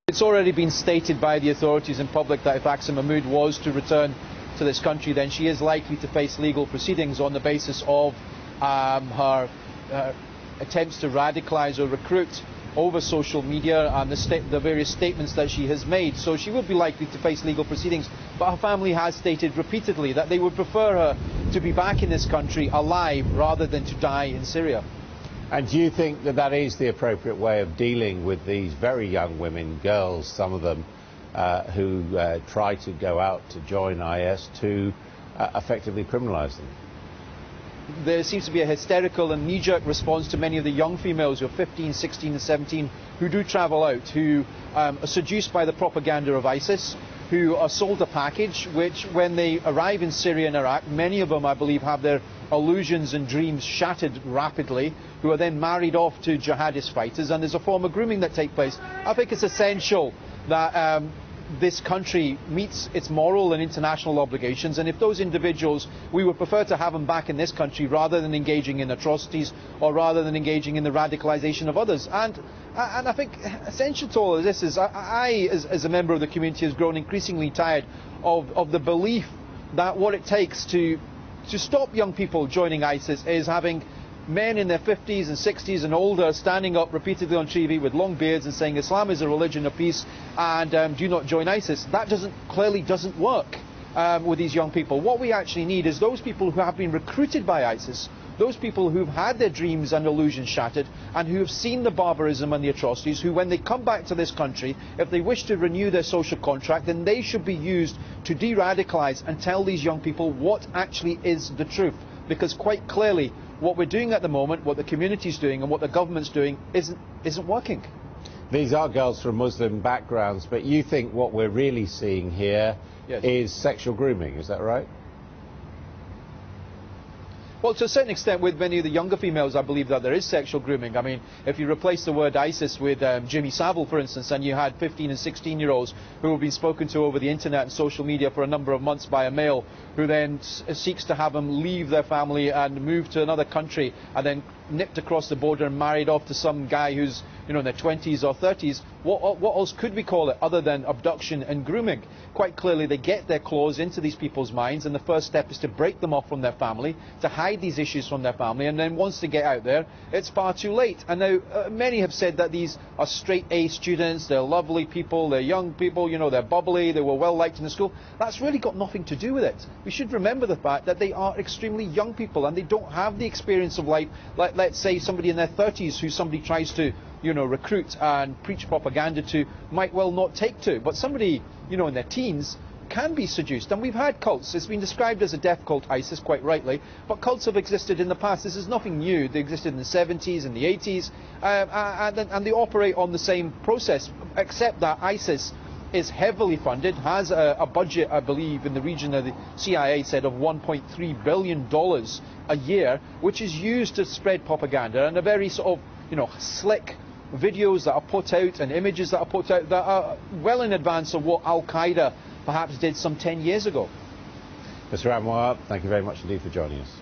It's already been stated by the authorities in public that if Aksa Mahmood was to return to this country, then she is likely to face legal proceedings on the basis of her attempts to radicalise or recruit over social media and the various statements that she has made. So she would be likely to face legal proceedings, but her family has stated repeatedly that they would prefer her to be back in this country alive rather than to die in Syria. And do you think that that is the appropriate way of dealing with these very young women, girls, some of them, who try to go out to join IS, to effectively criminalise them? There seems to be a hysterical and knee-jerk response to many of the young females who are 15, 16 and 17 who do travel out, who are seduced by the propaganda of ISIS, who are sold a package which, when they arrive in Syria and Iraq, many of them, I believe, have their illusions and dreams shattered rapidly, who are then married off to jihadist fighters, and there's a form of grooming that takes place. I think it's essential that this country meets its moral and international obligations, and if those individuals, we would prefer to have them back in this country rather than engaging in atrocities or rather than engaging in the radicalisation of others. And I think essential to all of this is I as a member of the community, has grown increasingly tired of the belief that what it takes to stop young people joining ISIS is having men in their 50s and 60s and older standing up repeatedly on TV with long beards and saying Islam is a religion of peace and do not join ISIS. That clearly doesn't work with these young people. What we actually need is those people who have been recruited by ISIS, those people who've had their dreams and illusions shattered and who have seen the barbarism and the atrocities, who when they come back to this country, if they wish to renew their social contract, then they should be used to de-radicalise and tell these young people what actually is the truth. Because quite clearly what we're doing at the moment, what the community is doing and what the government's doing isn't working. These are girls from Muslim backgrounds, but you think what we're really seeing here is sexual grooming, is that right? Well, to a certain extent, with many of the younger females, I believe that there is sexual grooming. I mean, if you replace the word ISIS with Jimmy Savile, for instance, and you had 15 and 16-year-olds who have been spoken to over the internet and social media for a number of months by a male who then seeks to have them leave their family and move to another country and then nipped across the border and married off to some guy who's, in their 20s or 30s, what else could we call it other than abduction and grooming? Quite clearly they get their claws into these people's minds, and the first step is to break them off from their family, to hide these issues from their family, and then once they get out there, it's far too late. And now many have said that these are straight A students, they're lovely people, they're young people, they're bubbly, they were well liked in the school. That's really got nothing to do with it. We should remember the fact that they are extremely young people and they don't have the experience of life, like let's say somebody in their 30s who somebody tries to recruit and preach propaganda to might well not take to. But somebody, in their teens can be seduced. And we've had cults. It's been described as a death cult, ISIS, quite rightly. But cults have existed in the past. This is nothing new. They existed in the 70s and the 80s. And they operate on the same process, except that ISIS is heavily funded, has a budget, I believe, in the region of the CIA said of $1.3 billion a year, which is used to spread propaganda, and a very sort of, slick videos that are put out and images that are put out that are well in advance of what Al-Qaeda perhaps did some 10 years ago. Mr. Anwar, thank you very much indeed for joining us.